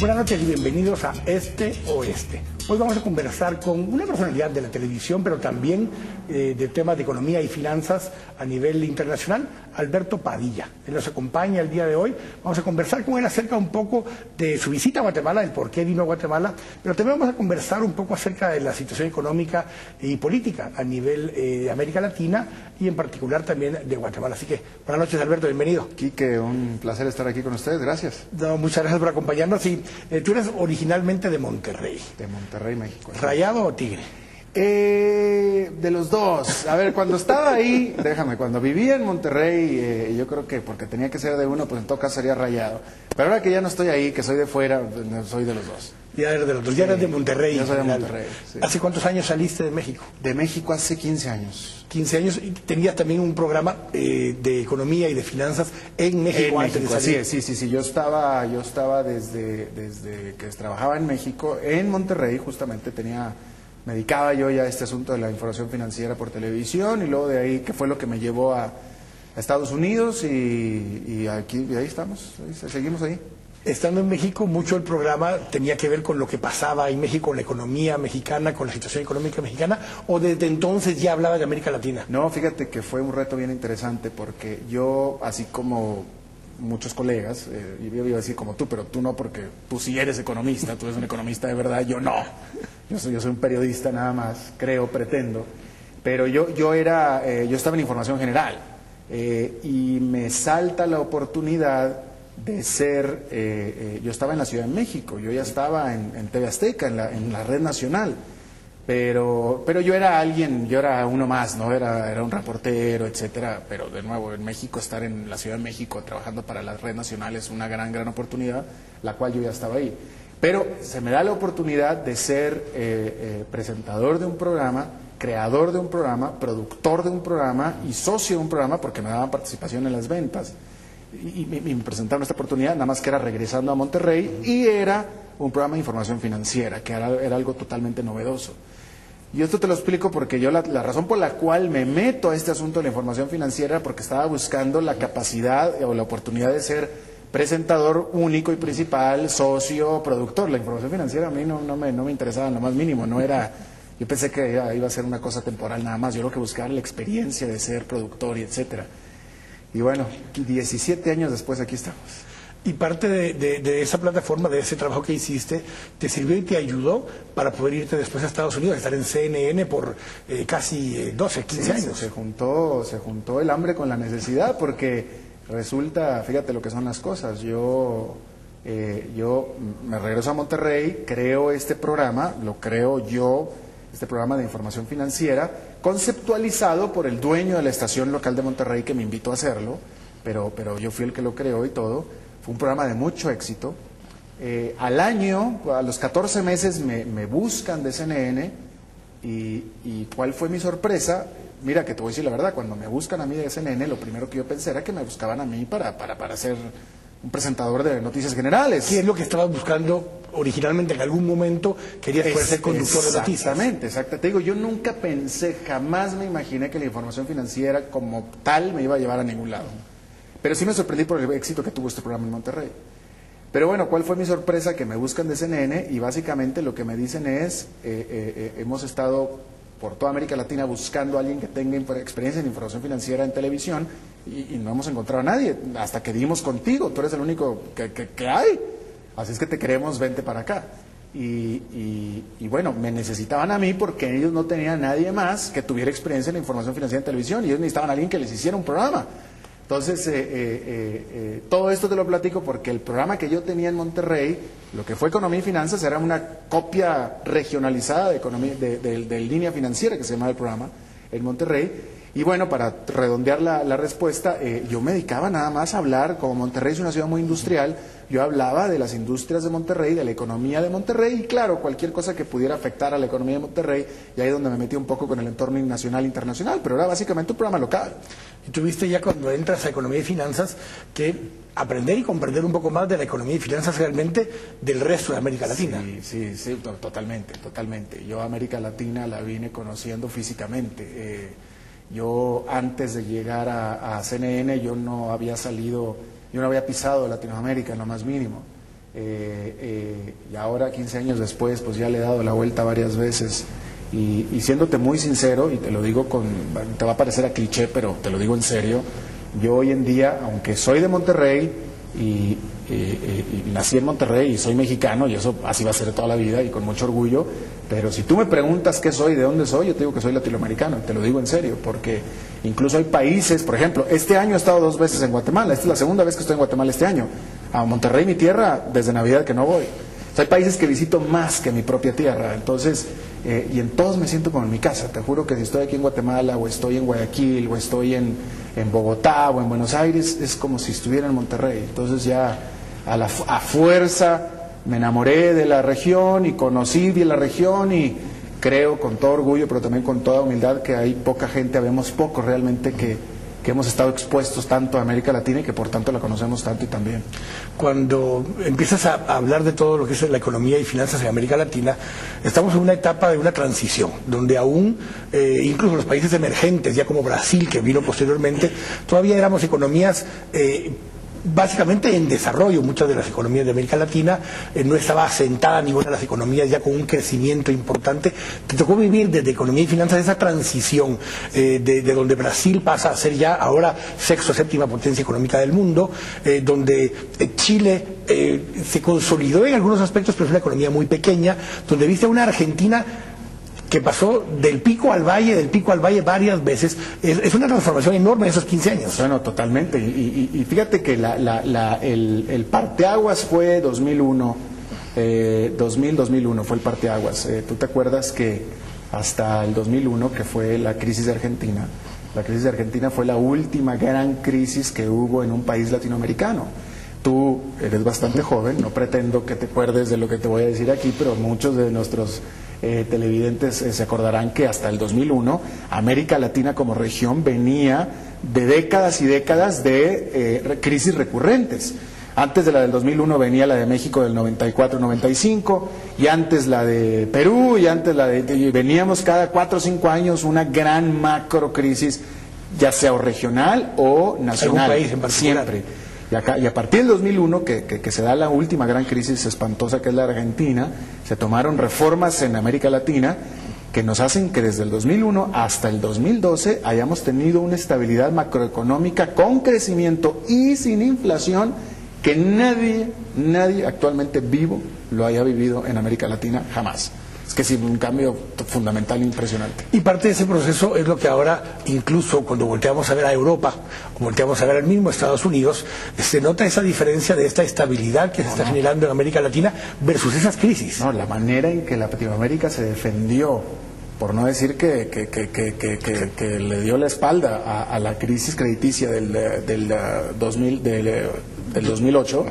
Buenas noches y bienvenidos a Este Oeste. Hoy vamos a conversar con una personalidad de la televisión, pero también de temas de economía y finanzas a nivel internacional, Alberto Padilla. Él nos acompaña el día de hoy. Vamos a conversar con él acerca un poco de su visita a Guatemala, el por qué vino a Guatemala, pero también vamos a conversar un poco acerca de la situación económica y política a nivel de América Latina y en particular también de Guatemala. Así que buenas noches, Alberto, bienvenido. Quique, un placer estar aquí con ustedes, gracias. No, muchas gracias por acompañarnos. Y tú eres originalmente de Monterrey. De Monterrey, México. ¿Rayado o Tigre? De los dos. A ver, cuando estaba ahí, cuando vivía en Monterrey, yo creo que porque tenía que ser de uno, pues en todo caso sería Rayado. Pero ahora que ya no estoy ahí, que soy de fuera, soy de los dos. Ya eres de los dos, ya eres de Monterrey. Yo soy de Monterrey, sí. ¿Hace cuántos años saliste de México? De México hace 15 años. 15 años, y tenías también un programa de economía y de finanzas en México antes de salir. Sí. Yo estaba desde que trabajaba en México, en Monterrey, justamente me dedicaba yo ya a este asunto de la información financiera por televisión, y luego de ahí, que fue lo que me llevó a Estados Unidos, y aquí, y ahí estamos, seguimos ahí. Estando en México, mucho el programa tenía que ver con lo que pasaba en México, con la economía mexicana, con la situación económica mexicana, o desde entonces ya hablaba de América Latina. No, fíjate que fue un reto bien interesante, porque yo, así como muchos colegas, yo iba a decir como tú, pero tú no, porque tú sí eres economista, tú eres un economista de verdad, yo no. Yo soy un periodista nada más, pretendo. Pero yo estaba en información general, y me salta la oportunidad de ser, yo estaba en la Ciudad de México, yo ya estaba en TV Azteca, en la red nacional, pero yo era uno más, ¿no? Era un reportero, etcétera, pero de nuevo, en México, estar en la Ciudad de México trabajando para la red nacional es una gran oportunidad, la cual yo ya estaba ahí. Pero se me da la oportunidad de ser presentador de un programa, creador de un programa, productor de un programa y socio de un programa, porque me daban participación en las ventas. Y me presentaron esta oportunidad, nada más que era regresando a Monterrey, y era un programa de información financiera, que era algo totalmente novedoso. Y esto te lo explico porque yo la razón por la cual me meto a este asunto de la información financiera, porque estaba buscando la capacidad o la oportunidad de ser presentador único y principal, socio, productor. La información financiera a mí no me interesaba en lo más mínimo, yo pensé que iba a ser una cosa temporal nada más, yo lo que buscaba era la experiencia de ser productor y etcétera. Y bueno, 17 años después aquí estamos. Y parte de esa plataforma, de ese trabajo que hiciste, te sirvió y te ayudó para poder irte después a Estados Unidos, estar en CNN por casi 12, 15 años. Se juntó el hambre con la necesidad, porque resulta, fíjate lo que son las cosas, yo me regreso a Monterrey, creo este programa, lo creo yo, este programa de información financiera, conceptualizado por el dueño de la estación local de Monterrey, que me invitó a hacerlo, pero yo fui el que lo creó y todo. Fue un programa de mucho éxito. Al año, a los 14 meses, me buscan de CNN, y ¿cuál fue mi sorpresa? Mira, que te voy a decir la verdad, cuando me buscan a mí de CNN, lo primero que yo pensé era que me buscaban a mí para ser un presentador de noticias generales. ¿Qué es lo que estabas buscando originalmente? En algún momento querías poder ser conductor de noticias. Exactamente. Te digo, yo nunca pensé, jamás me imaginé que la información financiera como tal me iba a llevar a ningún lado. Pero sí me sorprendí por el éxito que tuvo este programa en Monterrey. Pero bueno, ¿cuál fue mi sorpresa? Que me buscan de CNN, y básicamente lo que me dicen es, hemos estado por toda América Latina buscando a alguien que tenga experiencia en información financiera en televisión, y no hemos encontrado a nadie, hasta que dimos contigo, tú eres el único que hay, así es que te queremos, vente para acá. Y bueno, me necesitaban a mí porque ellos no tenían a nadie más que tuviera experiencia en la información financiera en televisión, y ellos necesitaban a alguien que les hiciera un programa. Entonces, todo esto te lo platico porque el programa que yo tenía en Monterrey, lo que fue Economía y Finanzas, era una copia regionalizada de Línea Financiera, que se llamaba el programa, en Monterrey. Y bueno, para redondear la respuesta, yo me dedicaba nada más a hablar, como Monterrey es una ciudad muy industrial, yo hablaba de las industrias de Monterrey, de la economía de Monterrey, y claro, cualquier cosa que pudiera afectar a la economía de Monterrey, y ahí es donde me metí un poco con el entorno nacional e internacional, pero era básicamente un programa local. Y tuviste ya, cuando entras a economía y finanzas, que aprender y comprender un poco más de la economía y finanzas realmente del resto de América Latina. Sí, totalmente. Yo América Latina la vine conociendo físicamente. Yo antes de llegar a CNN, yo no había pisado Latinoamérica en lo más mínimo. y ahora 15 años después pues ya le he dado la vuelta varias veces y siéndote muy sincero, y te lo digo te va a parecer a cliché, pero te lo digo en serio, yo hoy en día, aunque soy de Monterrey y nací en Monterrey y soy mexicano, y eso así va a ser toda la vida y con mucho orgullo, pero si tú me preguntas qué soy, de dónde soy, yo te digo que soy latinoamericano, te lo digo en serio, porque incluso hay países, por ejemplo, este año he estado 2 veces en Guatemala, esta es la segunda vez que estoy en Guatemala este año, a Monterrey, mi tierra, desde Navidad que no voy. O sea, hay países que visito más que mi propia tierra, entonces, y en todos me siento como en mi casa. Te juro que si estoy aquí en Guatemala, o estoy en Guayaquil, o estoy en Bogotá, o en Buenos Aires, es como si estuviera en Monterrey. Entonces ya a fuerza me enamoré de la región y conocí bien la región y creo con todo orgullo, pero también con toda humildad, que hay poca gente, habemos pocos realmente que hemos estado expuestos tanto a América Latina y que por tanto la conocemos tanto y también. Cuando empiezas a hablar de todo lo que es la economía y finanzas en América Latina, estamos en una etapa de una transición, donde aún, incluso los países emergentes, ya como Brasil, que vino posteriormente, todavía éramos economías básicamente en desarrollo. Muchas de las economías de América Latina no estaba asentada ninguna de las economías ya con un crecimiento importante. Te tocó vivir desde economía y finanzas esa transición de donde Brasil pasa a ser ya ahora sexta o séptima potencia económica del mundo, donde Chile se consolidó en algunos aspectos, pero es una economía muy pequeña, donde viste a una Argentina que pasó del pico al valle varias veces. Es una transformación enorme en esos 15 años. Bueno, totalmente. Y fíjate que el parteaguas fue 2001, 2001 fue el parteaguas. ¿Tú te acuerdas que hasta el 2001, que fue la crisis de Argentina, fue la última gran crisis que hubo en un país latinoamericano? Tú eres bastante joven, no pretendo que te acuerdes de lo que te voy a decir aquí, pero muchos de nuestros televidentes se acordarán que hasta el 2001 América Latina como región venía de décadas y décadas de crisis recurrentes. Antes de la del 2001 venía la de México del 94-95, y antes la de Perú, y antes y veníamos cada 4 o 5 años una gran macro crisis, ya sea o regional o nacional. ¿Algún país en particular? Siempre. Y a partir del 2001, que se da la última gran crisis espantosa, que es la Argentina, se tomaron reformas en América Latina que nos hacen que desde el 2001 hasta el 2012 hayamos tenido una estabilidad macroeconómica con crecimiento y sin inflación que nadie actualmente vivo lo haya vivido en América Latina jamás. Es que sí, un cambio fundamental e impresionante. Y parte de ese proceso es lo que ahora, incluso cuando volteamos a ver a Europa, o volteamos a ver al mismo Estados Unidos, se nota esa diferencia de esta estabilidad que se está generando en América Latina versus esas crisis. No, la manera en que Latinoamérica se defendió, por no decir que le dio la espalda a la crisis crediticia del 2008,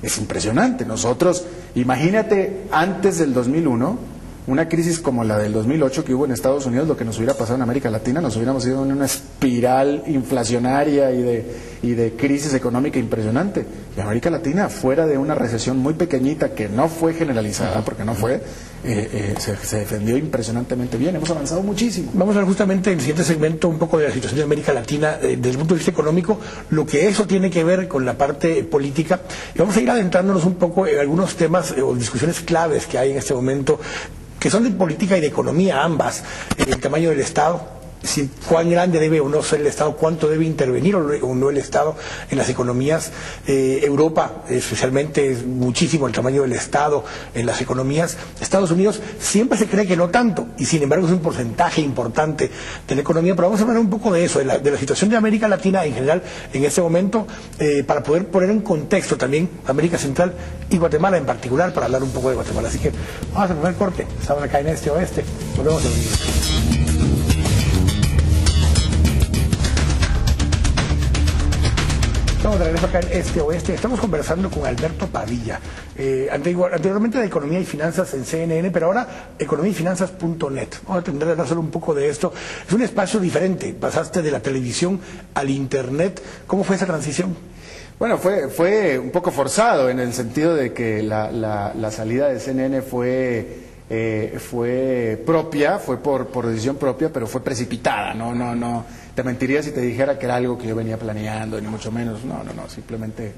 es impresionante. Nosotros, imagínate, antes del 2001, una crisis como la del 2008 que hubo en Estados Unidos, lo que nos hubiera pasado en América Latina, nos hubiéramos ido en una espiral inflacionaria y de crisis económica impresionante. Y América Latina, fuera de una recesión muy pequeñita que no fue generalizada, porque no fue, se defendió impresionantemente bien. Hemos avanzado muchísimo. Vamos a ver justamente en el siguiente segmento un poco de la situación de América Latina desde el punto de vista económico, lo que eso tiene que ver con la parte política. Y vamos a ir adentrándonos un poco en algunos temas o discusiones claves que hay en este momento, que son de política y de economía ambas. El tamaño del Estado, cuán grande debe o no ser el Estado, cuánto debe intervenir o no el Estado en las economías. Europa, especialmente, es muchísimo el tamaño del Estado en las economías. Estados Unidos siempre se cree que no tanto, y sin embargo es un porcentaje importante de la economía. Pero vamos a hablar un poco de eso, de la situación de América Latina en general en este momento, para poder poner en contexto también América Central y Guatemala en particular, para hablar un poco de Guatemala. Así que vamos a primer corte. Estamos acá en Este Oeste. Volvemos en un minuto. Estamos de regreso acá en Este Oeste. Estamos conversando con Alberto Padilla, anteriormente de Economía y Finanzas en CNN, pero ahora economiayfinanzas.net. Vamos a tener que hablar solo un poco de esto. Es un espacio diferente. Pasaste de la televisión al Internet. ¿Cómo fue esa transición? Bueno, fue un poco forzado, en el sentido de que la salida de CNN fue propia, fue por decisión propia, pero fue precipitada. No te mentiría si te dijera que era algo que yo venía planeando, ni mucho menos. No, simplemente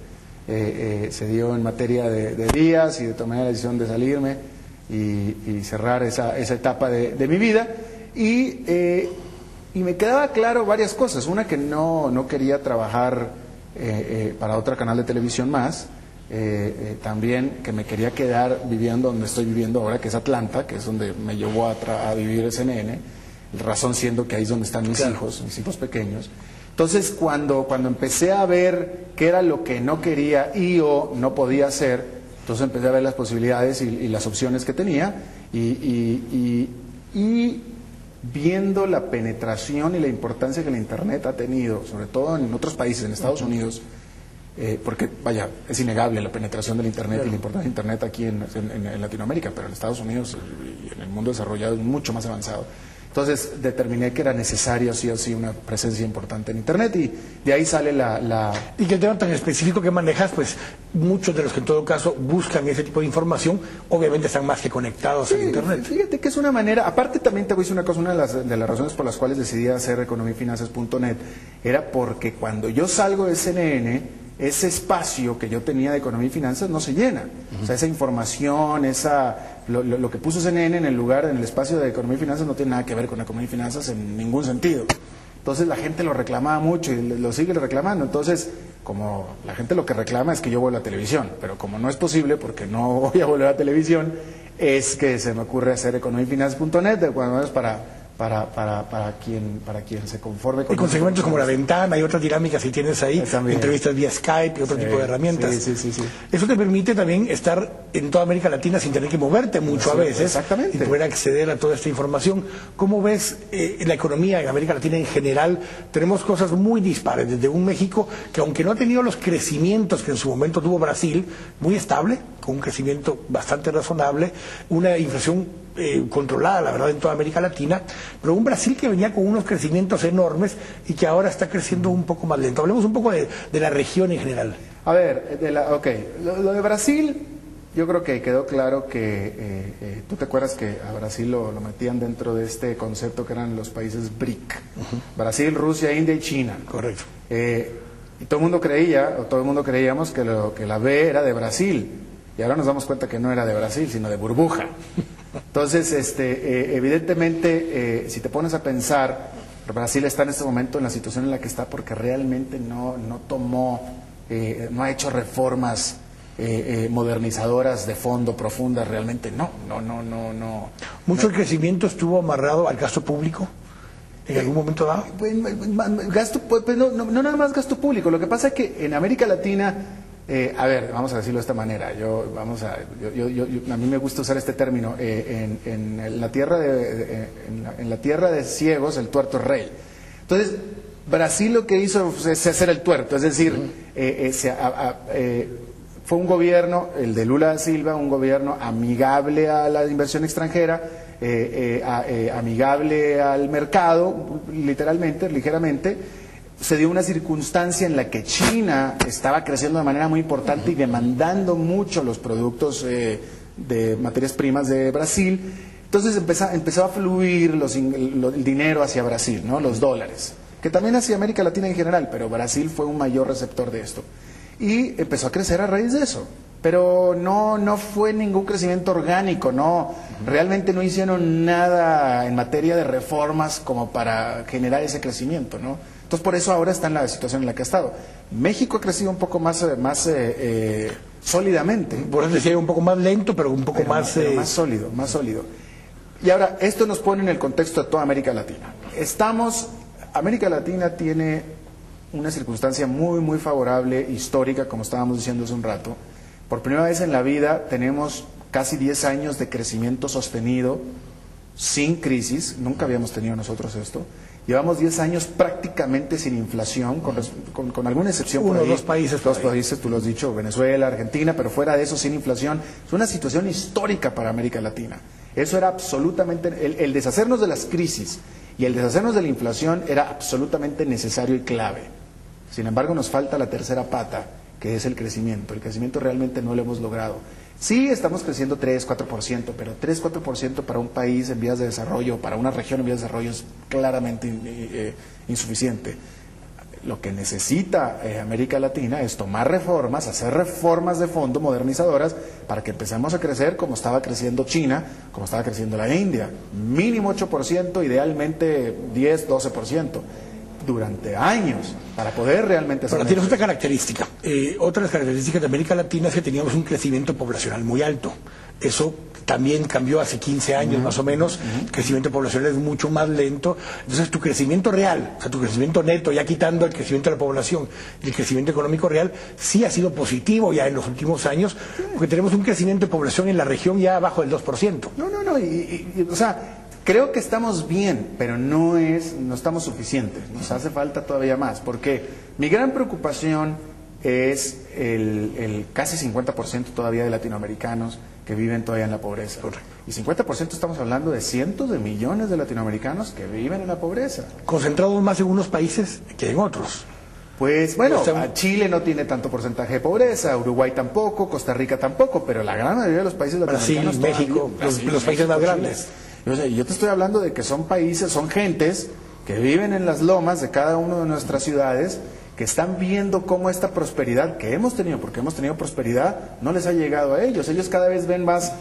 se dio en materia de días y de tomar la decisión de salirme y cerrar esa etapa de mi vida. Y me quedaba claro varias cosas. Una, que no quería trabajar para otro canal de televisión más. También que me quería quedar viviendo donde estoy viviendo ahora, que es Atlanta, que es donde me llevó a vivir el CNN. La razón siendo que ahí es donde están mis hijos pequeños. Entonces, cuando empecé a ver qué era lo que no quería o no podía hacer, entonces empecé a ver las posibilidades y las opciones que tenía y viendo la penetración y la importancia que la Internet ha tenido, sobre todo en otros países, en Estados Unidos, porque, vaya, es innegable la penetración del Internet y la importancia del Internet aquí en Latinoamérica, pero en Estados Unidos y en el mundo desarrollado es mucho más avanzado. Entonces determiné que era necesario sí o sí una presencia importante en Internet y de ahí sale Y que el tema tan específico que manejas, pues muchos de los que en todo caso buscan ese tipo de información, obviamente están más que conectados en Internet. Fíjate que es una manera, aparte también te voy a decir una cosa, una de las razones por las cuales decidí hacer economiafinanzas.net era porque cuando yo salgo de CNN, ese espacio que yo tenía de economía y finanzas no se llena. O sea, esa información, lo que puso CNN en el espacio de economía y finanzas no tiene nada que ver con economía y finanzas en ningún sentido. Entonces la gente lo reclamaba mucho y lo sigue reclamando. Entonces, como la gente lo que reclama es que yo vuelva a televisión, pero como no es posible porque no voy a volver a televisión, es que se me ocurre hacer economiafinanzas.net, de cuando menos para quien se conforme con... Y con segmentos como La Ventana y otras dinámicas que tienes ahí, entrevistas vía Skype y otro tipo de herramientas. Sí. Eso te permite también estar en toda América Latina sin tener que moverte mucho a veces. Exactamente. Y poder acceder a toda esta información. ¿Cómo ves la economía en América Latina en general? Tenemos cosas muy dispares, desde un México que, aunque no ha tenido los crecimientos que en su momento tuvo Brasil, muy estable, con un crecimiento bastante razonable, una inflación controlada, la verdad, en toda América Latina, pero un Brasil que venía con unos crecimientos enormes y que ahora está creciendo un poco más lento. Hablemos un poco de la región en general. A ver, lo de Brasil, yo creo que quedó claro que tú te acuerdas que a Brasil lo metían dentro de este concepto que eran los países BRIC, Brasil, Rusia, India y China. Correcto. Y todo el mundo creía, o todo el mundo creíamos que la B era de Brasil, y ahora nos damos cuenta que no era de Brasil, sino de burbuja. Entonces, evidentemente, si te pones a pensar, Brasil está en este momento en la situación en la que está porque realmente no ha hecho reformas modernizadoras de fondo, profundas, realmente no. ¿Mucho el crecimiento estuvo amarrado al gasto público en algún momento dado? No nada más gasto público, lo que pasa es que en América Latina... a ver, vamos a decirlo de esta manera. A mí me gusta usar este término. En la tierra de ciegos, el tuerto es rey. Entonces, Brasil lo que hizo es hacer el tuerto, es decir, fue un gobierno, el de Lula da Silva, un gobierno amigable a la inversión extranjera, amigable al mercado, literalmente, ligeramente. Se dio una circunstancia en la que China estaba creciendo de manera muy importante y demandando mucho los productos de materias primas de Brasil. Entonces empezó a fluir el dinero hacia Brasil, ¿no? Los dólares, que también hacia América Latina en general, pero Brasil fue un mayor receptor de esto. Y empezó a crecer a raíz de eso. Pero no fue ningún crecimiento orgánico, realmente no hicieron nada en materia de reformas como para generar ese crecimiento, ¿no? Entonces, por eso ahora está en la situación en la que ha estado. México ha crecido un poco más sólidamente. Por eso decía un poco más lento, pero un poco más sólido. Y ahora, esto nos pone en el contexto de toda América Latina. América Latina tiene una circunstancia muy, muy favorable, histórica, como estábamos diciendo hace un rato. Por primera vez en la vida tenemos casi 10 años de crecimiento sostenido, sin crisis. Nunca habíamos tenido nosotros esto. Llevamos 10 años prácticamente sin inflación, con alguna excepción. Dos países, tú lo has dicho, Venezuela, Argentina, pero fuera de eso, sin inflación. Es una situación histórica para América Latina. Eso era absolutamente... El deshacernos de las crisis y el deshacernos de la inflación era absolutamente necesario y clave. Sin embargo, nos falta la tercera pata, que es el crecimiento. El crecimiento realmente no lo hemos logrado. Sí, estamos creciendo 3-4%, pero 3-4% para un país en vías de desarrollo, para una región en vías de desarrollo, es claramente insuficiente. lo que necesita América Latina es tomar reformas, hacer reformas de fondo modernizadoras para que empecemos a crecer como estaba creciendo China, como estaba creciendo la India. Mínimo 8%, idealmente 10, 12%. Durante años, para poder realmente hacer... Pero tienes otra característica. Otra de las características de América Latina es que teníamos un crecimiento poblacional muy alto. Eso también cambió hace 15 años más o menos. El crecimiento poblacional es mucho más lento. Entonces tu crecimiento real, o sea, tu crecimiento neto, ya quitando el crecimiento de la población y el crecimiento económico real, sí ha sido positivo ya en los últimos años, porque tenemos un crecimiento de población en la región ya abajo del 2%. No, o sea, creo que estamos bien, pero no estamos suficientes. Nos hace falta todavía más, porque mi gran preocupación es el casi 50% todavía de latinoamericanos que viven todavía en la pobreza. Y 50% estamos hablando de cientos de millones de latinoamericanos que viven en la pobreza. Concentrados más en unos países que en otros. Pues bueno, Chile no tiene tanto porcentaje de pobreza, Uruguay tampoco, Costa Rica tampoco, pero la gran mayoría de los países latinoamericanos... Brasil, México, los países más grandes. Yo te estoy hablando de que son países, son gentes que viven en las lomas de cada una de nuestras ciudades, que están viendo cómo esta prosperidad que hemos tenido, porque hemos tenido prosperidad, no les ha llegado a ellos. Ellos cada vez ven más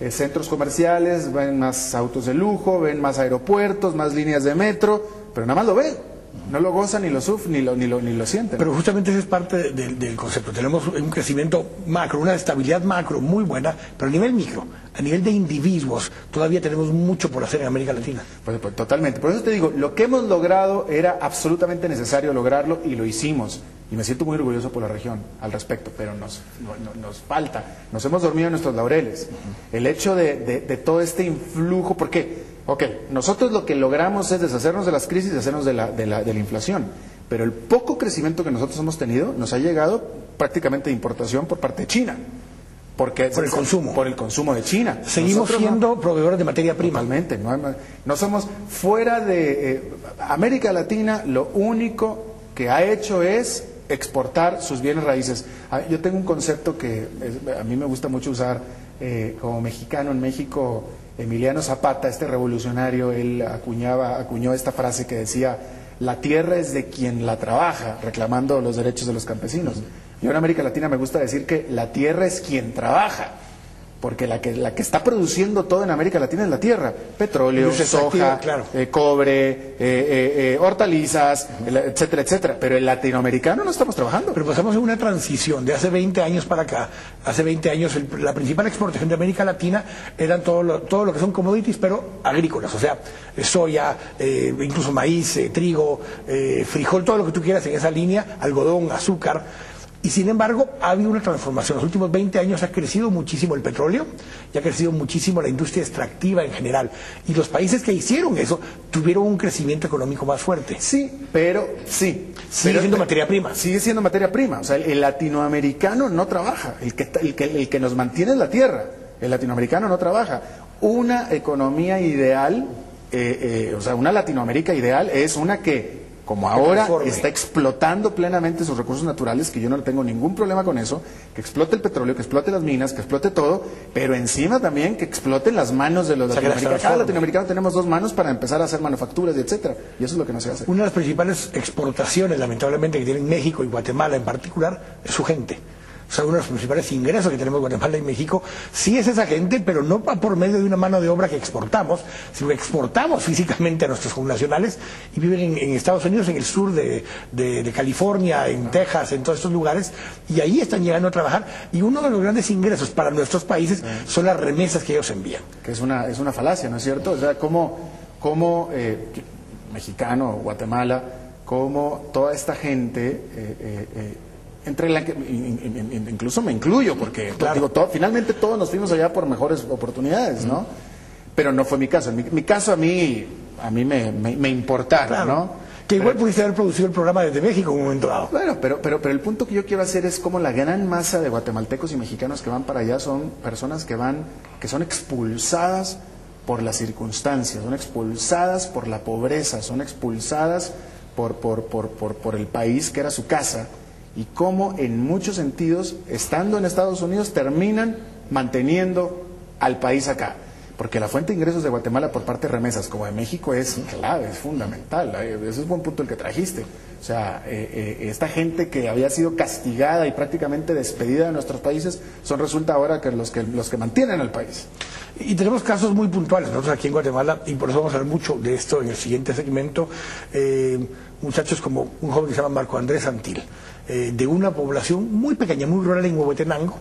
centros comerciales, ven más autos de lujo, ven más aeropuertos, más líneas de metro, pero nada más lo ven. No lo gozan, ni lo sufren, ni lo sienten. Pero justamente ese es parte del concepto. Tenemos un crecimiento macro, una estabilidad macro muy buena, pero a nivel micro, a nivel de individuos, todavía tenemos mucho por hacer en América Latina. Pues totalmente. Por eso te digo, lo que hemos logrado era absolutamente necesario lograrlo y lo hicimos. Y me siento muy orgulloso por la región al respecto, pero nos falta. Nos hemos dormido en nuestros laureles. El hecho de todo este influjo, ¿por qué? Ok, nosotros lo que logramos es deshacernos de las crisis y deshacernos de la inflación, pero el poco crecimiento que nosotros hemos tenido nos ha llegado prácticamente de importación por parte de China. Porque por el consumo. Por el consumo de China. Seguimos siendo proveedores de materia prima. Totalmente. No somos fuera de... América Latina lo único que ha hecho es exportar sus bienes raíces. Yo tengo un concepto que a mí me gusta mucho usar como mexicano en México. Emiliano Zapata, este revolucionario, él acuñó esta frase que decía: la tierra es de quien la trabaja, reclamando los derechos de los campesinos. Yo en América Latina me gusta decir que la tierra es quien trabaja, porque la que está produciendo todo en América Latina es la tierra: petróleo, soja, claro, cobre, hortalizas, etcétera, etcétera. Pero el latinoamericano no estamos trabajando. Pero pasamos en una transición de hace 20 años para acá. Hace 20 años la principal exportación de América Latina eran todo lo que son commodities, pero agrícolas, o sea, soya, incluso maíz, trigo, frijol, todo lo que tú quieras en esa línea, algodón, azúcar. Y sin embargo, ha habido una transformación. En los últimos 20 años ha crecido muchísimo el petróleo y ha crecido muchísimo la industria extractiva en general. Y los países que hicieron eso tuvieron un crecimiento económico más fuerte. Sí, pero sí. Sigue siendo materia prima. Sigue siendo materia prima. O sea, el latinoamericano no trabaja. El que nos mantiene es la tierra. El latinoamericano no trabaja. Una economía ideal, o sea, una Latinoamérica ideal es una que, como ahora está explotando plenamente sus recursos naturales, que yo no tengo ningún problema con eso, que explote el petróleo, que explote las minas, que explote todo, pero encima también que exploten las manos de los latinoamericanos. Cada latinoamericano tenemos 2 manos para empezar a hacer manufacturas, y etcétera, y eso es lo que no se hace. Una de las principales exportaciones, lamentablemente, que tienen México y Guatemala en particular, es su gente. O sea, uno de los principales ingresos que tenemos Guatemala y México sí es esa gente, pero no por medio de una mano de obra que exportamos, sino que exportamos físicamente a nuestros connacionales y viven en Estados Unidos, en el sur de California, en Texas, en todos estos lugares, y ahí están llegando a trabajar. Y uno de los grandes ingresos para nuestros países son las remesas que ellos envían. Que es una falacia, ¿no es cierto? O sea, como mexicano, Guatemala, como toda esta gente... entre la que incluso me incluyo, porque claro, digo, finalmente todos nos fuimos allá por mejores oportunidades, ¿no? Pero no fue mi caso. Mi caso a mí me importara, claro, ¿no? Que igual pudiste haber producido el programa desde México en un momento dado. Bueno, pero el punto que yo quiero hacer es como la gran masa de guatemaltecos y mexicanos que van para allá son personas que son expulsadas por las circunstancias, son expulsadas por la pobreza, son expulsadas por el país que era su casa. Y cómo en muchos sentidos, estando en Estados Unidos, terminan manteniendo al país acá. Porque la fuente de ingresos de Guatemala por parte de remesas, como de México, es clave, es fundamental. Ese es un buen punto el que trajiste. O sea, esta gente que había sido castigada y prácticamente despedida de nuestros países resulta ahora que los que mantienen el país. Y tenemos casos muy puntuales nosotros aquí en Guatemala, y por eso vamos a hablar mucho de esto en el siguiente segmento. Muchachos como un joven que se llama Marco Andrés Antil, de una población muy pequeña, muy rural en Huehuetenango,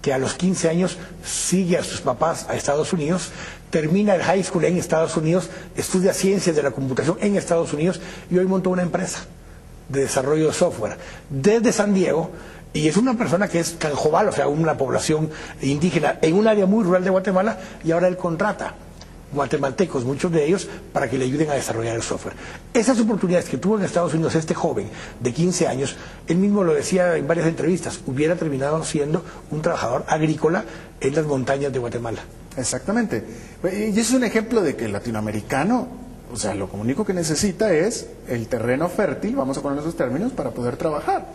que a los 15 años sigue a sus papás a Estados Unidos, termina el high school en Estados Unidos, estudia ciencias de la computación en Estados Unidos y hoy montó una empresa de desarrollo de software desde San Diego, y es una persona que es canjobal, o sea, una población indígena en un área muy rural de Guatemala, y ahora él contrata guatemaltecos, muchos de ellos, para que le ayuden a desarrollar el software. Esas oportunidades que tuvo en Estados Unidos este joven de 15 años, él mismo lo decía en varias entrevistas, hubiera terminado siendo un trabajador agrícola en las montañas de Guatemala. Exactamente. Y es un ejemplo de que el latinoamericano, o sea, lo único que necesita es el terreno fértil, vamos a poner esos términos, para poder trabajar.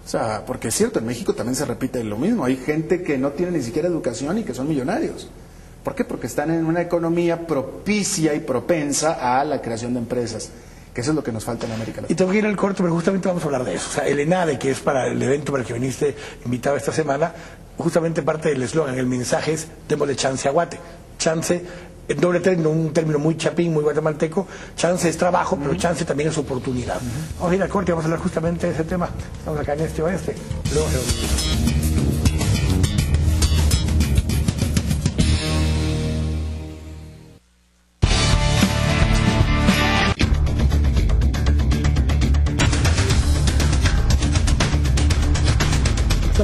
O sea, porque es cierto, en México también se repite lo mismo. Hay gente que no tiene ni siquiera educación y que son millonarios. ¿Por qué? Porque están en una economía propicia y propensa a la creación de empresas, que eso es lo que nos falta en América Latina. Y tengo que ir al corto, pero justamente vamos a hablar de eso. O sea, el ENADE, que es para el evento para el que viniste invitado esta semana, justamente parte del eslogan, el mensaje es: démosle chance a Guate. Chance, en doble término, un término muy chapín, muy guatemalteco. Chance es trabajo, pero chance también es oportunidad. Vamos a ir al corte y vamos a hablar justamente de ese tema. Estamos acá en Este Oeste. Luego estamos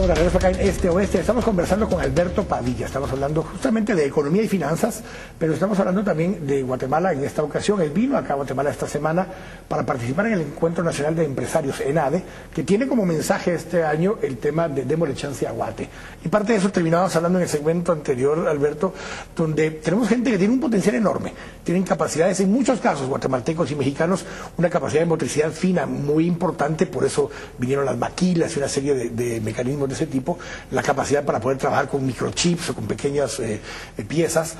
de regreso acá en Este Oeste. Estamos conversando con Alberto Padilla. Estamos hablando justamente de economía y finanzas, pero estamos hablando también de Guatemala en esta ocasión. Él vino acá a Guatemala esta semana para participar en el Encuentro Nacional de Empresarios, ENADE, que tiene como mensaje este año el tema de démosle chance a Guate. Y parte de eso terminábamos hablando en el segmento anterior, Alberto, donde tenemos gente que tiene un potencial enorme. Tienen capacidades, en muchos casos, guatemaltecos y mexicanos, una capacidad de motricidad fina muy importante. Por eso vinieron las maquilas y una serie de mecanismos de ese tipo, la capacidad para poder trabajar con microchips o con pequeñas piezas,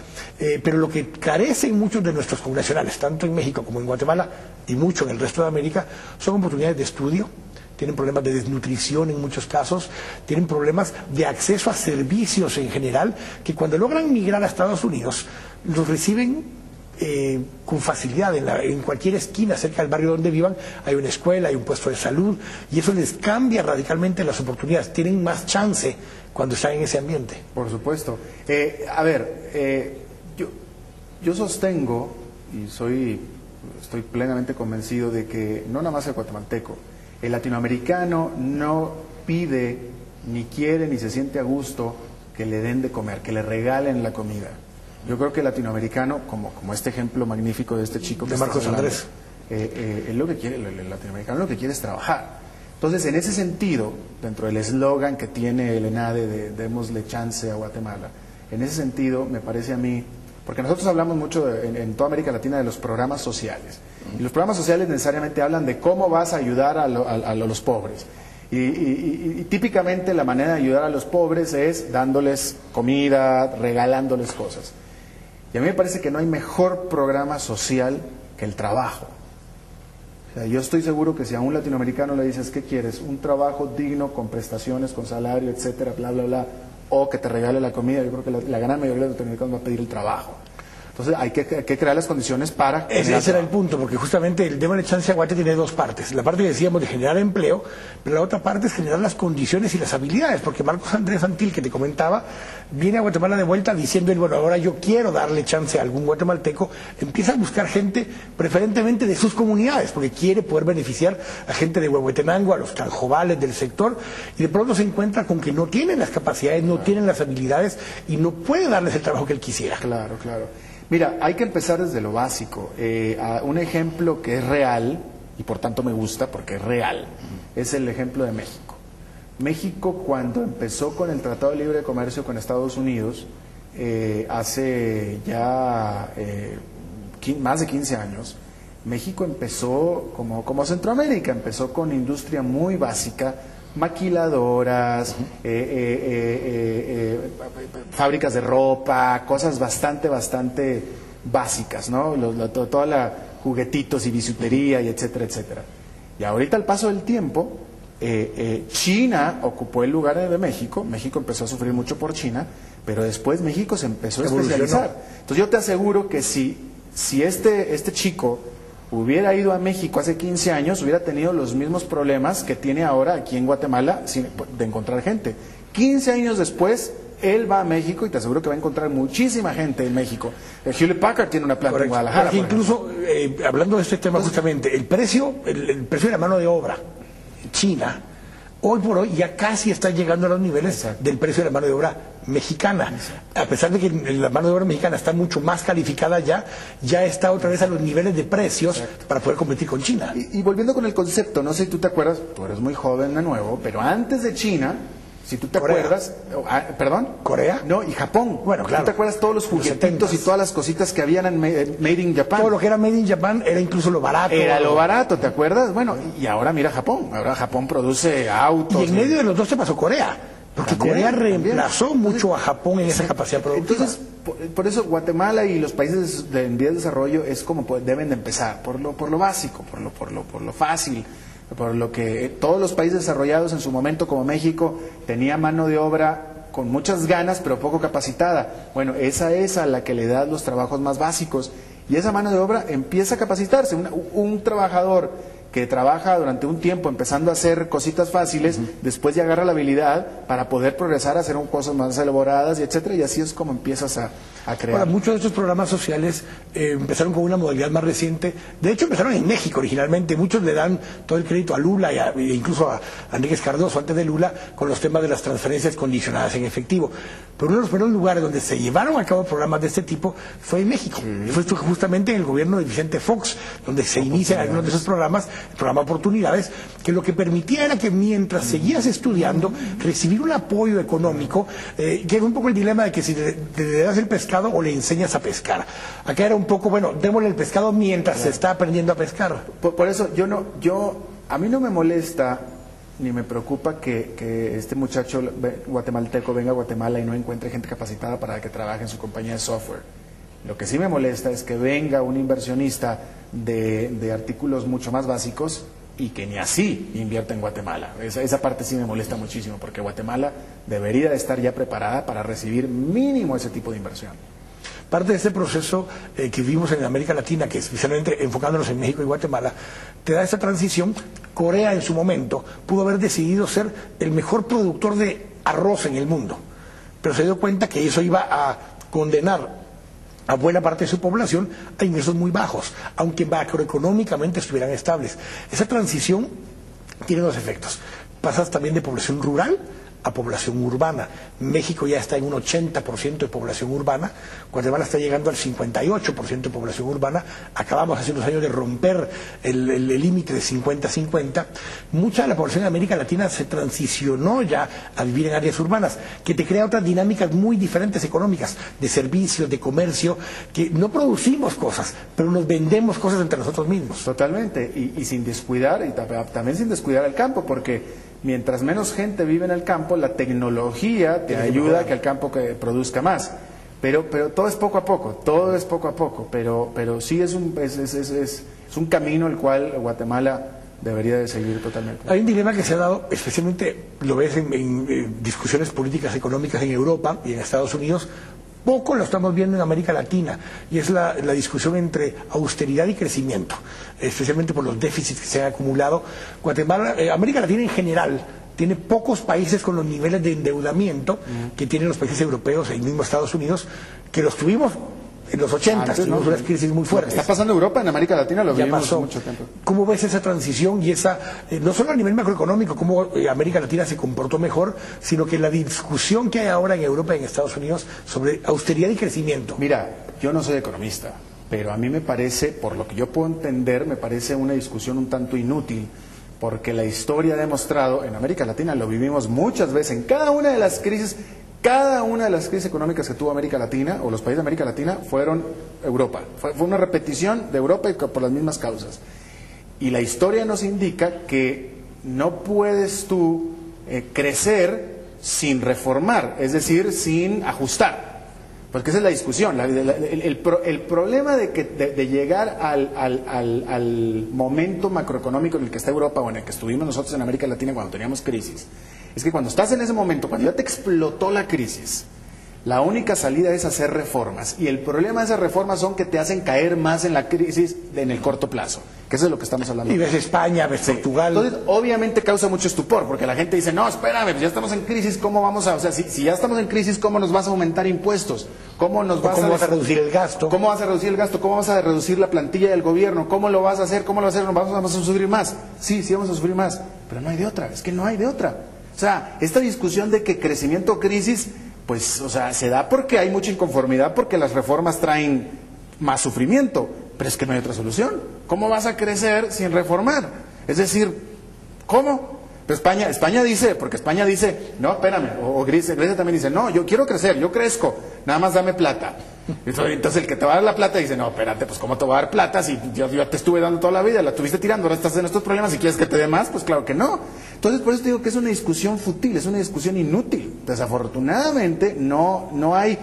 pero lo que carecen muchos de nuestros connacionales, tanto en México como en Guatemala y mucho en el resto de América, son oportunidades de estudio. Tienen problemas de desnutrición en muchos casos, tienen problemas de acceso a servicios en general, que cuando logran migrar a Estados Unidos los reciben con facilidad. En cualquier esquina cerca del barrio donde vivan hay una escuela, hay un puesto de salud, y eso les cambia radicalmente las oportunidades. Tienen más chance cuando están en ese ambiente. Por supuesto. Yo sostengo y estoy plenamente convencido de que no nada más el guatemalteco, el latinoamericano no pide, ni quiere, ni se siente a gusto que le den de comer, que le regalen la comida. Yo creo que el latinoamericano, como este ejemplo magnífico de este chico de Marcos Andrés, él lo que quiere, el latinoamericano lo que quiere es trabajar. Entonces, en ese sentido, dentro del eslogan que tiene el ENADE de démosle chance a Guatemala, en ese sentido, me parece a mí, porque nosotros hablamos mucho en toda América Latina de los programas sociales, y los programas sociales necesariamente hablan de cómo vas a ayudar a los pobres. Y típicamente la manera de ayudar a los pobres es dándoles comida, regalándoles cosas. Y a mí me parece que no hay mejor programa social que el trabajo. O sea, yo estoy seguro que si a un latinoamericano le dices, ¿qué quieres? Un trabajo digno, con prestaciones, con salario, etcétera, bla, bla, bla, o que te regale la comida, yo creo que la gran mayoría de los latinoamericanos va a pedir el trabajo. Entonces hay que crear las condiciones para... Ese era el punto, porque justamente el démosle chance a Guate tiene dos partes. La parte que decíamos de generar empleo, pero la otra parte es generar las condiciones y las habilidades, porque Marcos Andrés Antil, que te comentaba, viene a Guatemala de vuelta diciendo, bueno, ahora yo quiero darle chance a algún guatemalteco, empieza a buscar gente preferentemente de sus comunidades, porque quiere poder beneficiar a gente de Huehuetenango, a los canjobales del sector, y de pronto se encuentra con que no tienen las capacidades, no tienen las habilidades, y no puede darles el trabajo que él quisiera. Claro, claro. Mira, hay que empezar desde lo básico. Un ejemplo que es real, y por tanto me gusta porque es real, es el ejemplo de México. México, cuando empezó con el Tratado de Libre Comercio con Estados Unidos, hace ya más de 15 años, México empezó como Centroamérica, empezó con industria muy básica, maquiladoras, fábricas de ropa, cosas bastante básicas, ¿no? Toda la juguetitos y bisutería y etcétera, etcétera. Y ahorita al paso del tiempo, China ocupó el lugar de México. México empezó a sufrir mucho por China, pero después México se empezó a especializar. Entonces yo te aseguro que si este chico hubiera ido a México hace 15 años, hubiera tenido los mismos problemas que tiene ahora aquí en Guatemala de encontrar gente. 15 años después, él va a México y te aseguro que va a encontrar muchísima gente en México. Hewlett Packard tiene una planta en Guadalajara. Incluso, hablando de este tema justamente, el precio de la mano de obra China, hoy por hoy ya casi está llegando a los niveles del precio de la mano de obra mexicana. A pesar de que la mano de obra mexicana está mucho más calificada ya está otra vez a los niveles de precios para poder competir con China. Y volviendo con el concepto, no sé si tú te acuerdas, tú eres muy joven de nuevo, pero antes de China, si tú te acuerdas, ¿perdón? ¿Corea? No, y Japón. Bueno, claro. ¿Tú te acuerdas todos los juguetitos y todas las cositas que habían en Made in Japan? Todo lo que era Made in Japan era incluso lo barato. Era lo barato, ¿te acuerdas? Bueno, y ahora mira Japón. Ahora Japón produce autos. Y en medio de los dos se pasó Corea. Porque También, Corea reemplazó mucho a Japón en esa capacidad productiva. Entonces, por eso Guatemala y los países en vías de desarrollo es como deben de empezar, por lo básico, por lo fácil, por lo que todos los países desarrollados en su momento, como México, tenía mano de obra con muchas ganas, pero poco capacitada. Bueno, esa es a la que le das los trabajos más básicos. Y esa mano de obra empieza a capacitarse. Un trabajador que trabaja durante un tiempo empezando a hacer cositas fáciles, después ya agarra la habilidad para poder progresar a hacer cosas más elaboradas, y etcétera, y así es como empiezas a crear. Ahora, muchos de estos programas sociales empezaron con una modalidad más reciente. De hecho, empezaron en México originalmente. Muchos le dan todo el crédito a Lula e incluso a Enríquez Cardoso antes de Lula con los temas de las transferencias condicionadas en efectivo. Pero uno de los primeros lugares donde se llevaron a cabo programas de este tipo fue en México. Fue justamente en el gobierno de Vicente Fox, donde se inician algunos de esos programas, el programa Oportunidades, que lo que permitía era que mientras seguías estudiando, recibir un apoyo económico, que era un poco el dilema de que si te das el pescado o le enseñas a pescar. Acá era un poco, bueno, démosle el pescado mientras se está aprendiendo a pescar. Por eso a mí no me molesta ni me preocupa que este muchacho guatemalteco venga a Guatemala y no encuentre gente capacitada para que trabaje en su compañía de software. Lo que sí me molesta es que venga un inversionista de artículos mucho más básicos y que ni así invierta en Guatemala. Esa parte sí me molesta muchísimo, porque Guatemala debería de estar ya preparada para recibir mínimo ese tipo de inversión. Parte de este proceso que vivimos en América Latina, que especialmente enfocándonos en México y Guatemala, te da esta transición. Corea en su momento pudo haber decidido ser el mejor productor de arroz en el mundo, pero se dio cuenta que eso iba a condenar a buena parte de su población a ingresos muy bajos, aunque macroeconómicamente estuvieran estables. Esa transición tiene dos efectos. Pasas también de población rural a población urbana. México ya está en un 80% de población urbana, Guatemala está llegando al 58% de población urbana. Acabamos hace unos años de romper el límite de 50-50. Mucha de la población de América Latina se transicionó ya a vivir en áreas urbanas, que te crea otras dinámicas muy diferentes económicas, de servicios, de comercio, que no producimos cosas, pero nos vendemos cosas entre nosotros mismos. Totalmente, y sin descuidar, y también sin descuidar el campo, porque mientras menos gente vive en el campo, la tecnología te ayuda a que el campo produzca más. Pero todo es poco a poco, pero sí es un camino el cual Guatemala debería de seguir totalmente. Hay un dilema que se ha dado, especialmente lo ves en discusiones políticas económicas en Europa y en Estados Unidos. Poco lo estamos viendo en América Latina, y es la discusión entre austeridad y crecimiento, especialmente por los déficits que se han acumulado. Guatemala, América Latina en general, tiene pocos países con los niveles de endeudamiento que tienen los países europeos e mismo Estados Unidos, que los tuvimos en los 80, tuvimos unas crisis muy fuertes. Está pasando en Europa, en América Latina lo vivimos hace mucho tiempo. ¿Cómo ves esa transición y esa, no solo a nivel macroeconómico, cómo América Latina se comportó mejor, sino que la discusión que hay ahora en Europa y en Estados Unidos sobre austeridad y crecimiento? Mira, yo no soy economista, pero a mí me parece, por lo que yo puedo entender, me parece una discusión un tanto inútil, porque la historia ha demostrado, en América Latina lo vivimos muchas veces, en cada una de las crisis económicas que tuvo América Latina, o los países de América Latina, fueron Europa. Fue una repetición de Europa y por las mismas causas. Y la historia nos indica que no puedes tú crecer sin reformar, es decir, sin ajustar. Porque esa es la discusión. El problema de llegar al momento macroeconómico en el que está Europa o en el que estuvimos nosotros en América Latina cuando teníamos crisis, es que cuando estás en ese momento, cuando ya te explotó la crisis, la única salida es hacer reformas. Y el problema de esas reformas son que te hacen caer más en la crisis en el corto plazo, que eso es de lo que estamos hablando. Y ves España, ves Portugal. Entonces, obviamente causa mucho estupor, porque la gente dice, no, espérame, pues ya estamos en crisis, ¿cómo vamos a...? O sea, si ya estamos en crisis, ¿cómo nos vas a aumentar impuestos? ¿Cómo vas a reducir el gasto? ¿Cómo vas a reducir el gasto? ¿Cómo vas a reducir la plantilla del gobierno? ¿Cómo lo vas a hacer? ¿Cómo lo vas a hacer? ¿Vamos a sufrir más? Sí, vamos a sufrir más, pero no hay de otra, es que no hay de otra. O sea, esta discusión de que crecimiento o crisis... Pues, o sea, se da porque hay mucha inconformidad, porque las reformas traen más sufrimiento, pero es que no hay otra solución. ¿Cómo vas a crecer sin reformar? Es decir, ¿cómo? Pero España dice, porque España dice, no, espérame, o Grecia también dice, no, yo quiero crecer, yo crezco, nada más dame plata. Entonces el que te va a dar la plata dice, no, espérate, pues ¿cómo te va a dar plata si yo te estuve dando toda la vida, la estuviste tirando, ahora estás en estos problemas y quieres que te dé más? Pues claro que no. Entonces por eso te digo que es una discusión fútil, es una discusión inútil. Desafortunadamente no hay...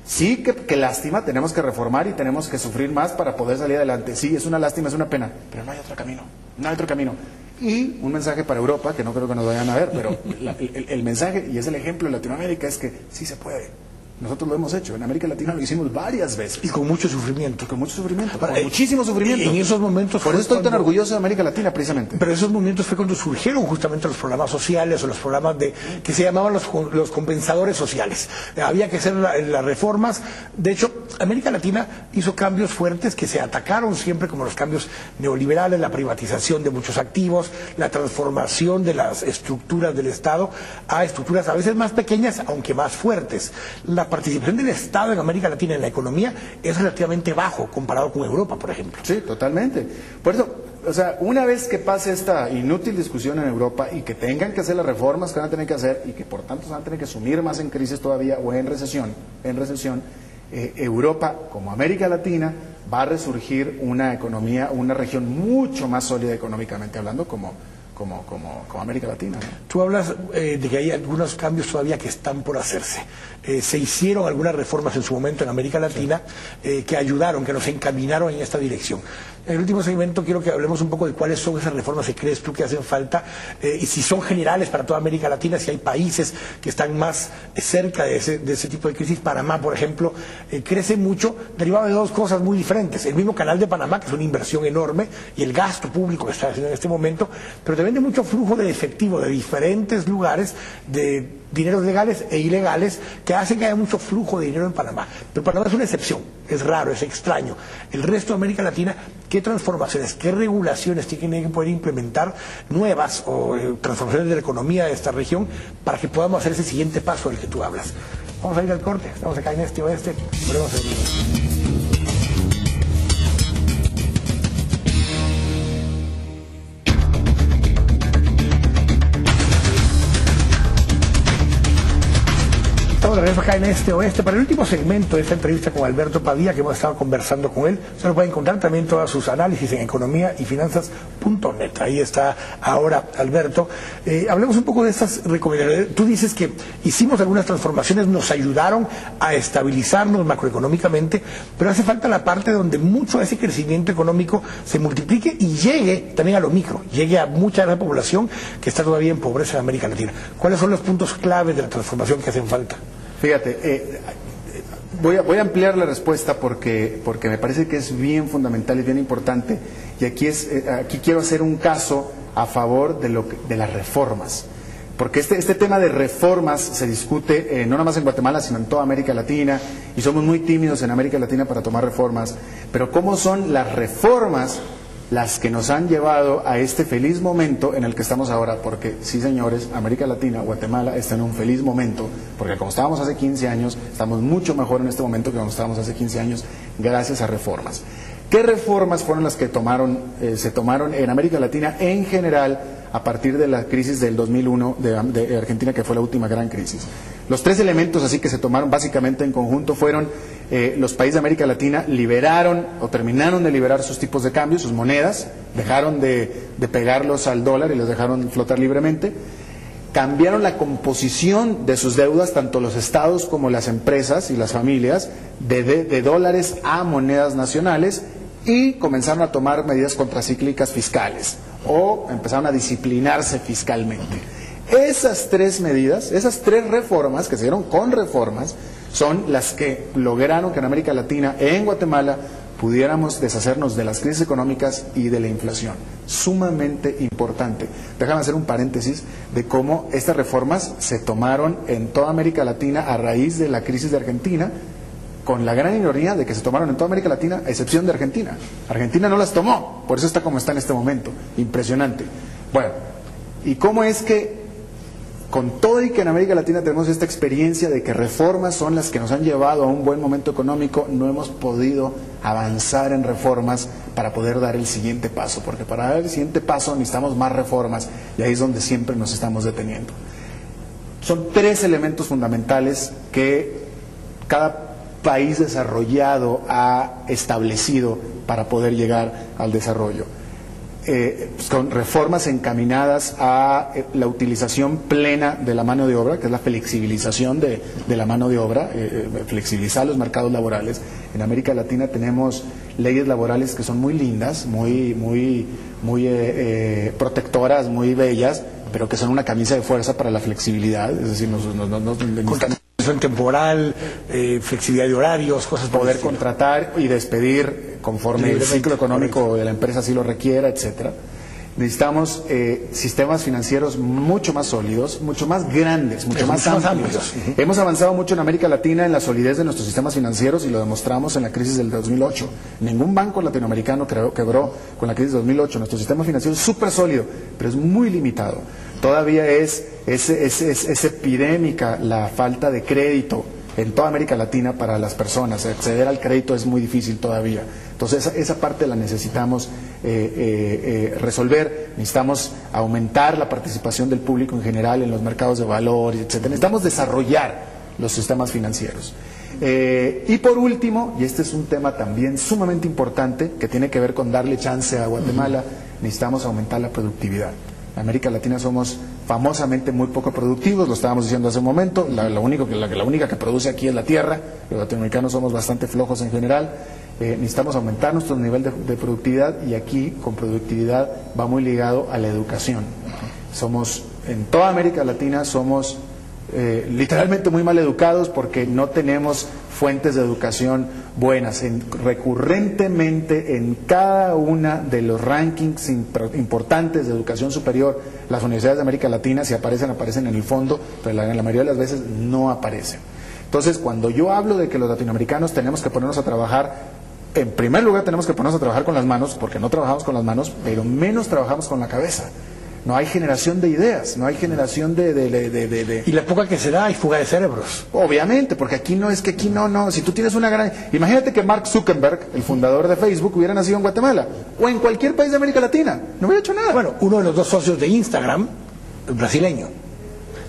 Sí, que lástima, tenemos que reformar y tenemos que sufrir más para poder salir adelante. Sí, es una lástima, es una pena, pero no hay otro camino, no hay otro camino. Y un mensaje para Europa, que no creo que nos vayan a ver, pero el mensaje, y es el ejemplo de Latinoamérica, es que sí se puede. Nosotros lo hemos hecho, en América Latina lo hicimos varias veces. Y con mucho sufrimiento. Con mucho sufrimiento, con muchísimo sufrimiento. Y en esos momentos... Por eso estoy tan orgulloso de América Latina, precisamente. Pero esos momentos fue cuando surgieron justamente los programas sociales o los programas que se llamaban los compensadores sociales. Había que hacer las reformas. De hecho, América Latina hizo cambios fuertes que se atacaron siempre como los cambios neoliberales, la privatización de muchos activos, la transformación de las estructuras del Estado a estructuras a veces más pequeñas, aunque más fuertes. La participación del Estado en América Latina en la economía es relativamente bajo comparado con Europa, por ejemplo. Sí, totalmente. Por eso, o sea, una vez que pase esta inútil discusión en Europa y que tengan que hacer las reformas que van a tener que hacer y que por tanto se van a tener que sumir más en crisis todavía o en recesión, Europa, como América Latina, va a resurgir una economía, una región mucho más sólida económicamente hablando como América Latina, ¿no? Tú hablas de que hay algunos cambios todavía que están por hacerse. Se hicieron algunas reformas en su momento en América Latina que ayudaron, que nos encaminaron en esta dirección. En el último segmento quiero que hablemos un poco de cuáles son esas reformas que crees tú que hacen falta y si son generales para toda América Latina, si hay países que están más cerca de ese tipo de crisis. Panamá, por ejemplo, crece mucho derivado de dos cosas muy diferentes. El mismo canal de Panamá, que es una inversión enorme, y el gasto público que está haciendo en este momento, pero también de mucho flujo de efectivo de diferentes lugares, de dineros legales e ilegales, que hacen que haya mucho flujo de dinero en Panamá. Pero Panamá es una excepción, es raro, es extraño. El resto de América Latina, ¿qué transformaciones, qué regulaciones tienen que poder implementar nuevas o transformaciones de la economía de esta región para que podamos hacer ese siguiente paso del que tú hablas? Vamos a ir al corte, estamos acá en Este Oeste, volvemos a venir. Estamos de regreso acá en Este Oeste para el último segmento de esta entrevista con Alberto Padilla, que hemos estado conversando con él. Se lo puede encontrar también todos sus análisis en economíayfinanzas.net. Ahí está ahora Alberto. Hablemos un poco de estas recomendaciones. Tú dices que hicimos algunas transformaciones, nos ayudaron a estabilizarnos macroeconómicamente, pero hace falta la parte donde mucho de ese crecimiento económico se multiplique y llegue también a lo micro, llegue a mucha de la población que está todavía en pobreza en América Latina. ¿Cuáles son los puntos claves de la transformación que hacen falta? Fíjate, voy a ampliar la respuesta porque me parece que es bien fundamental y bien importante, y aquí quiero hacer un caso a favor de las reformas, porque este tema de reformas se discute no nomás en Guatemala, sino en toda América Latina, y somos muy tímidos en América Latina para tomar reformas, pero ¿cómo son las reformas las que nos han llevado a este feliz momento en el que estamos ahora? Porque sí, señores, América Latina, Guatemala está en un feliz momento, porque como estábamos hace 15 años, estamos mucho mejor en este momento que como estábamos hace 15 años, gracias a reformas. ¿Qué reformas fueron las que se tomaron en América Latina en general a partir de la crisis del 2001 de Argentina, que fue la última gran crisis? Los tres elementos así que se tomaron básicamente en conjunto fueron los países de América Latina liberaron o terminaron de liberar sus tipos de cambio, sus monedas, dejaron de pegarlos al dólar y los dejaron flotar libremente. cambiaron la composición de sus deudas, tanto los estados como las empresas y las familias, de dólares a monedas nacionales, y comenzaron a tomar medidas contracíclicas fiscales o empezaron a disciplinarse fiscalmente. Esas tres medidas, esas tres reformas que se dieron con reformas, son las que lograron que en América Latina, en Guatemala, pudiéramos deshacernos de las crisis económicas y de la inflación. Sumamente importante. Déjame hacer un paréntesis de cómo estas reformas se tomaron en toda América Latina a raíz de la crisis de Argentina, con la gran ironía de que se tomaron en toda América Latina, a excepción de Argentina. Argentina no las tomó, por eso está como está en este momento. Impresionante. Bueno, ¿y cómo es que con todo y que en América Latina tenemos esta experiencia de que reformas son las que nos han llevado a un buen momento económico, no hemos podido avanzar en reformas para poder dar el siguiente paso? Porque para dar el siguiente paso necesitamos más reformas, y ahí es donde siempre nos estamos deteniendo. Son tres elementos fundamentales que cada país desarrollado ha establecido para poder llegar al desarrollo. Con reformas encaminadas a la utilización plena de la mano de obra, que es la flexibilización de la mano de obra, flexibilizar los mercados laborales. En América Latina tenemos leyes laborales que son muy lindas, muy protectoras, muy bellas, pero que son una camisa de fuerza para la flexibilidad. Es decir, temporal, flexibilidad de horarios, cosas por poder contratar y despedir conforme el ciclo económico de la empresa así lo requiera, etcétera. Necesitamos sistemas financieros mucho más sólidos, mucho más grandes, mucho más amplios. Hemos avanzado mucho en América Latina en la solidez de nuestros sistemas financieros, y lo demostramos en la crisis del 2008. Ningún banco latinoamericano quebró con la crisis del 2008. Nuestro sistema financiero es súper sólido, pero es muy limitado. Todavía es epidémica la falta de crédito en toda América Latina para las personas. Acceder al crédito es muy difícil todavía. Entonces esa parte la necesitamos resolver. Necesitamos aumentar la participación del público en general en los mercados de valores, etcétera. Necesitamos desarrollar los sistemas financieros. Y por último, y este es un tema también sumamente importante que tiene que ver con darle chance a Guatemala, necesitamos aumentar la productividad. En América Latina somos famosamente muy poco productivos, lo estábamos diciendo hace un momento. La única que produce aquí es la tierra. Los latinoamericanos somos bastante flojos en general. Necesitamos aumentar nuestro nivel de productividad, y aquí con productividad va muy ligado a la educación. En toda América Latina somos literalmente muy mal educados porque no tenemos fuentes de educación buenas. Recurrentemente en cada una de los rankings importantes de educación superior, las universidades de América Latina, si aparecen en el fondo, pero en la mayoría de las veces no aparecen. Entonces, cuando yo hablo de que los latinoamericanos tenemos que ponernos a trabajar, en primer lugar tenemos que ponernos a trabajar con las manos, porque no trabajamos con las manos, pero menos trabajamos con la cabeza. No hay generación de ideas, no hay generación de... Y la poca que se da hay fuga de cerebros. Obviamente, porque aquí no, si tú tienes una gran... Imagínate que Mark Zuckerberg, el fundador de Facebook, hubiera nacido en Guatemala, o en cualquier país de América Latina, no hubiera hecho nada. Bueno, uno de los dos socios de Instagram, brasileño,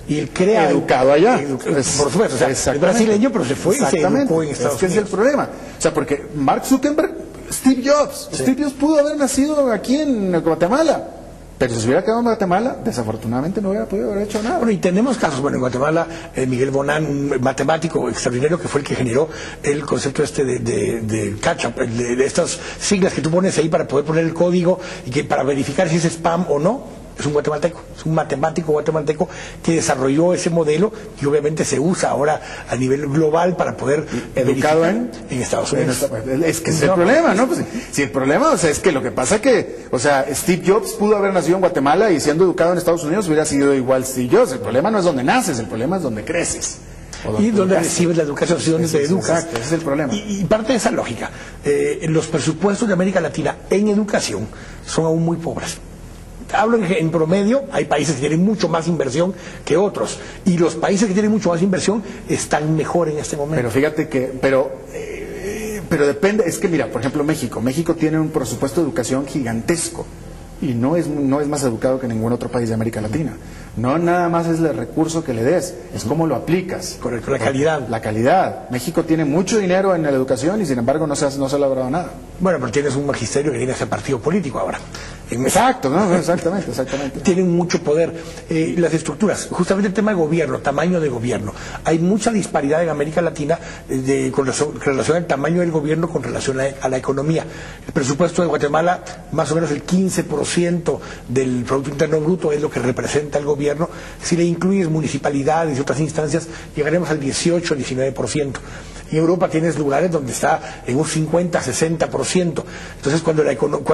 y él crea... Educado allá. Por supuesto, o sea, es brasileño, pero se fue y se educó en Estados Unidos. Es el problema. O sea, porque Mark Zuckerberg, Steve Jobs pudo haber nacido aquí en Guatemala, pero si se hubiera quedado en Guatemala, desafortunadamente no hubiera podido haber hecho nada. Bueno, y tenemos casos, en Guatemala, Miguel Bonán, un matemático extraordinario que fue el que generó el concepto de catch-up, de estas siglas que tú pones ahí para poder poner el código y que para verificar si es spam o no. Es un guatemalteco, es un matemático guatemalteco que desarrolló ese modelo, y obviamente se usa ahora a nivel global para poder educado en Estados Unidos. Es que es el problema, ¿no? Pues, si el problema, es que lo que pasa es que, Steve Jobs pudo haber nacido en Guatemala y siendo educado en Estados Unidos hubiera sido igual Steve Jobs. El problema no es donde naces, el problema es donde creces. Y donde recibes la educación, donde te educas. Exacto, ese es el problema. Y parte de esa lógica, los presupuestos de América Latina en educación son aún muy pobres. Hablo en promedio, hay países que tienen mucho más inversión que otros, y los países que tienen mucho más inversión están mejor en este momento. Pero fíjate que, pero depende, es que mira, por ejemplo México tiene un presupuesto de educación gigantesco, y no es más educado que ningún otro país de América Latina. No nada más es el recurso que le des, es cómo lo aplicas. Correcto, la calidad. La calidad. México tiene mucho dinero en la educación y sin embargo no se ha logrado nada. Bueno, pero tienes un magisterio que tiene ese partido político ahora. Exacto, ¿no? Exactamente. Tienen mucho poder. Las estructuras, justamente el tema de gobierno, tamaño de gobierno. Hay mucha disparidad en América Latina con relación al tamaño del gobierno con relación a la economía. El presupuesto de Guatemala, más o menos el 15% del Producto Interno Bruto es lo que representa el gobierno. Si le incluyes municipalidades y otras instancias, llegaremos al 18-19%. En Europa tienes lugares donde está en un 50-60%. Entonces, cuando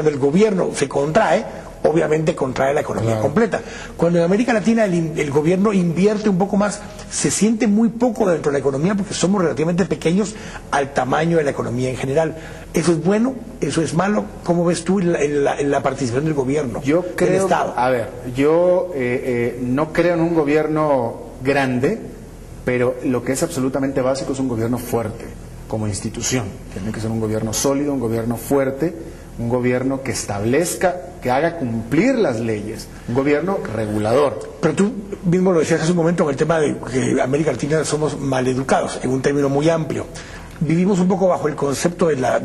el gobierno se contrae, obviamente contrae la economía completa. Cuando en América Latina el gobierno invierte un poco más, se siente muy poco dentro de la economía porque somos relativamente pequeños al tamaño de la economía en general. ¿Eso es bueno? ¿Eso es malo? ¿Cómo ves tú la participación del gobierno, del Estado? A ver, yo no creo en un gobierno grande, pero lo que es absolutamente básico es un gobierno fuerte como institución. Tiene que ser un gobierno sólido, un gobierno fuerte, un gobierno que establezca, que haga cumplir las leyes, un gobierno regulador. Pero tú mismo lo decías hace un momento con el tema de que América Latina somos maleducados, en un término muy amplio. Vivimos un poco bajo el concepto de la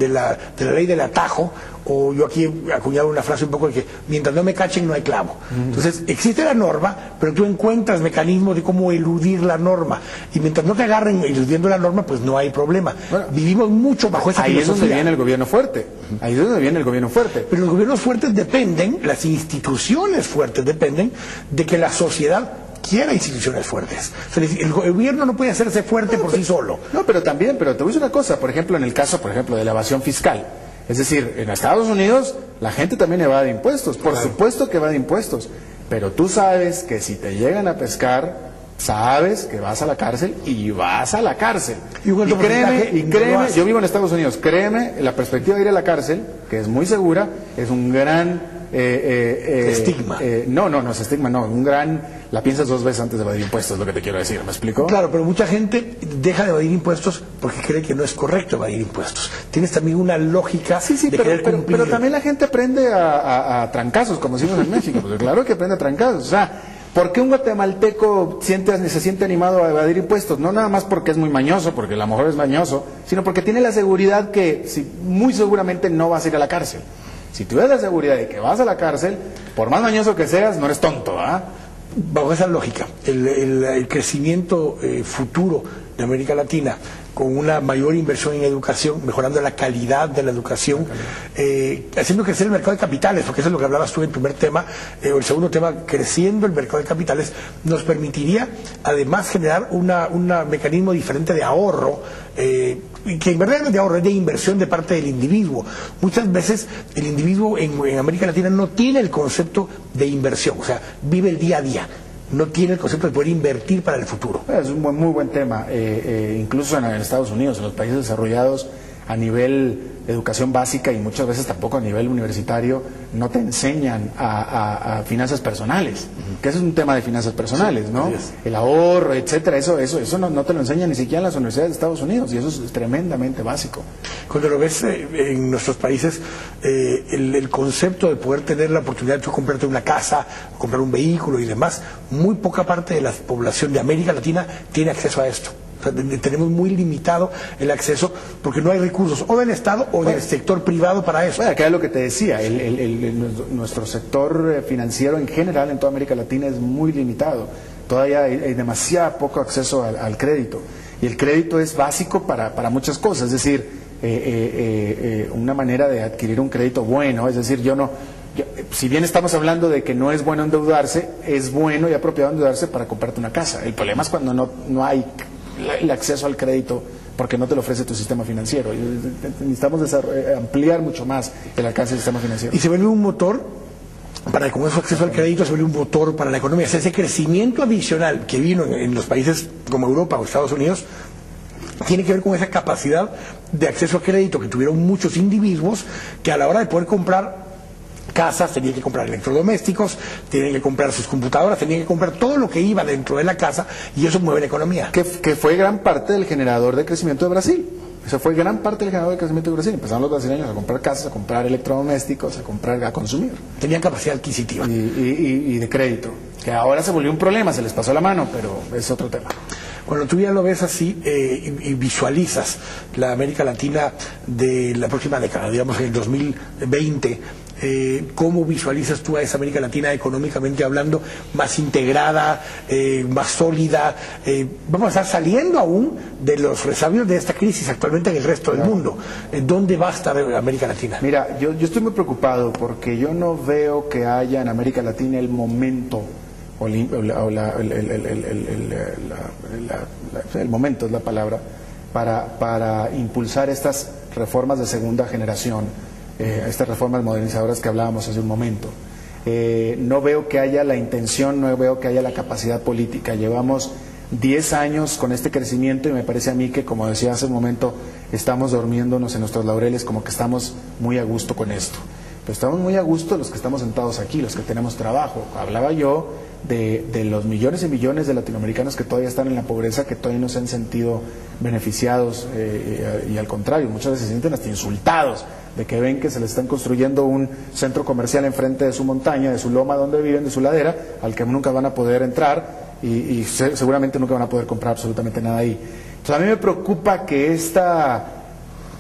ley del atajo, o yo aquí he acuñado una frase un poco de que mientras no me cachen no hay clavo. Entonces existe la norma, pero tú encuentras mecanismos de cómo eludir la norma, y mientras no te agarren eludiendo la norma, pues no hay problema. Bueno, vivimos mucho bajo esa filosofía. Ahí es donde viene el gobierno fuerte. Ahí es donde viene el gobierno fuerte. Pero los gobiernos fuertes dependen, las instituciones fuertes dependen de que la sociedad quiera instituciones fuertes. O sea, el gobierno no puede hacerse fuerte por sí solo. No, pero te voy a decir una cosa, por ejemplo, en el caso, de la evasión fiscal. Es decir, en Estados Unidos la gente también evade impuestos, por supuesto que evade impuestos, pero tú sabes que si te llegan a pescar, sabes que vas a la cárcel y vas a la cárcel. Y créeme, yo vivo en Estados Unidos, créeme, la perspectiva de ir a la cárcel, que es muy segura, es un gran estigma. No es estigma, no, un gran... La piensas dos veces antes de evadir impuestos, es lo que te quiero decir, ¿me explico? Claro, pero mucha gente deja de evadir impuestos porque cree que no es correcto evadir impuestos. Tienes también una lógica de querer cumplir. Pero también la gente aprende a trancazos, como decimos en México, pues claro que aprende a trancazos. O sea, ¿por qué un guatemalteco se siente animado a evadir impuestos? No nada más porque es muy mañoso, porque a lo mejor es mañoso, sino porque tiene la seguridad que muy seguramente no vas a ir a la cárcel. Si tuvieras la seguridad de que vas a la cárcel, por más mañoso que seas, no eres tonto, ¿ah? Bajo esa lógica, el crecimiento futuro de América Latina, con una mayor inversión en educación, mejorando la calidad de la educación, haciendo crecer el mercado de capitales, porque eso es lo que hablabas tú en el primer tema, o el segundo tema, creciendo el mercado de capitales, nos permitiría además generar un mecanismo diferente de ahorro, que en verdad no es de ahorro, es de inversión de parte del individuo. Muchas veces el individuo en América Latina no tiene el concepto de inversión, o sea, vive el día a día. No tiene el concepto de poder invertir para el futuro. Es un muy buen tema. Incluso en Estados Unidos, en los países desarrollados, a nivel de educación básica y muchas veces tampoco a nivel universitario, no te enseñan a finanzas personales, que eso es un tema de finanzas personales, ¿no? El ahorro, etcétera, eso no te lo enseñan ni siquiera en las universidades de Estados Unidos, y eso es tremendamente básico. Cuando lo ves en nuestros países, el concepto de poder tener la oportunidad de comprarte una casa, comprar un vehículo y demás, muy poca parte de la población de América Latina tiene acceso a esto. O sea, tenemos muy limitado el acceso porque no hay recursos o del Estado o del sector privado para eso. Bueno, acá es lo que te decía, nuestro sector financiero en general en toda América Latina es muy limitado. Todavía hay demasiado poco acceso al crédito. Y el crédito es básico para muchas cosas, es decir, una manera de adquirir un crédito bueno, es decir, si bien estamos hablando de que no es bueno endeudarse, es bueno y apropiado endeudarse para comprarte una casa. El problema es cuando no hay el acceso al crédito porque no te lo ofrece tu sistema financiero. Necesitamos ampliar mucho más el alcance del sistema financiero. Y se vuelve un motor, con ese acceso al crédito, se vuelve un motor para la economía. O sea, ese crecimiento adicional que vino en los países como Europa o Estados Unidos tiene que ver con esa capacidad de acceso al crédito que tuvieron muchos individuos que a la hora de poder comprar casas, tenían que comprar electrodomésticos, tenían que comprar sus computadoras, tenían que comprar todo lo que iba dentro de la casa, y eso mueve la economía. Que fue gran parte del generador de crecimiento de Brasil. Eso fue gran parte del generador de crecimiento de Brasil. Empezaron los brasileños a comprar casas, a comprar electrodomésticos, a consumir. Tenían capacidad adquisitiva. Y de crédito. Que ahora se volvió un problema, se les pasó la mano, pero es otro tema. Cuando tú ya lo ves así y visualizas la América Latina de la próxima década, digamos en el 2020, ¿cómo visualizas tú a esa América Latina económicamente hablando más integrada, más sólida? Vamos a estar saliendo aún de los resabios de esta crisis actualmente en el resto del mundo. ¿Dónde va a estar América Latina? Mira, yo estoy muy preocupado porque yo no veo que haya en América Latina el momento, el momento es la palabra, para impulsar estas reformas de segunda generación, estas reformas modernizadoras que hablábamos hace un momento. No veo que haya la intención, no veo que haya la capacidad política. Llevamos 10 años con este crecimiento y me parece a mí que, como decía hace un momento, estamos durmiéndonos en nuestros laureles, como que estamos muy a gusto con esto. Pero estamos muy a gusto los que estamos sentados aquí, los que tenemos trabajo. Hablaba yo de los millones y millones de latinoamericanos que todavía están en la pobreza, que todavía no se han sentido beneficiados y al contrario, muchas veces se sienten hasta insultados de que ven que se les están construyendo un centro comercial enfrente de su montaña, de su loma donde viven, de su ladera, al que nunca van a poder entrar y seguramente nunca van a poder comprar absolutamente nada ahí. Entonces a mí me preocupa que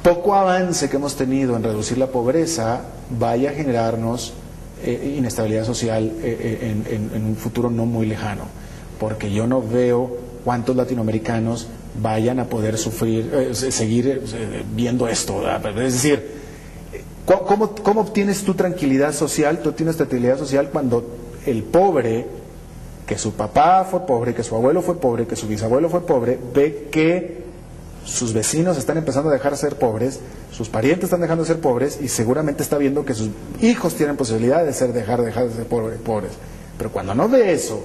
poco avance que hemos tenido en reducir la pobreza vaya a generarnos inestabilidad social en un futuro no muy lejano, porque yo no veo cuántos latinoamericanos vayan a poder seguir viendo esto, ¿verdad? Es decir, ¿cómo obtienes tu tranquilidad social? Tú tienes tranquilidad social cuando el pobre, que su papá fue pobre, que su abuelo fue pobre, que su bisabuelo fue pobre, ve que sus vecinos están empezando a dejar de ser pobres, sus parientes están dejando de ser pobres y seguramente está viendo que sus hijos tienen posibilidad de dejar de ser pobres. Pero cuando no ve eso,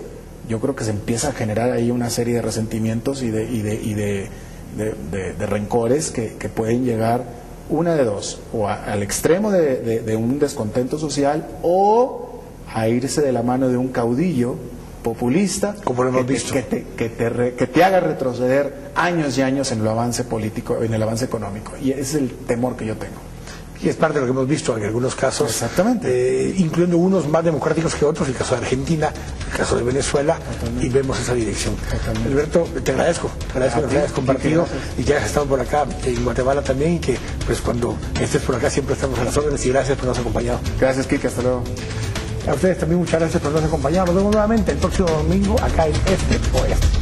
yo creo que se empieza a generar ahí una serie de resentimientos y de rencores que pueden llegar una de dos, o al extremo de un descontento social o a irse de la mano de un caudillo populista, como lo hemos visto, que te haga retroceder años y años en el avance político, en el avance económico, y ese es el temor que yo tengo. Y es parte de lo que hemos visto en algunos casos, exactamente, incluyendo unos más democráticos que otros, el caso de Argentina, el caso de Venezuela, y vemos esa dirección. Alberto, te agradezco que nos hayas compartido y que hayas estado por acá en Guatemala también, y que pues cuando estés por acá siempre estamos a las órdenes, y gracias por habernos acompañado. Gracias, Kike, hasta luego. A ustedes también muchas gracias por habernos acompañado. Nos vemos nuevamente el próximo domingo acá en Este Oeste.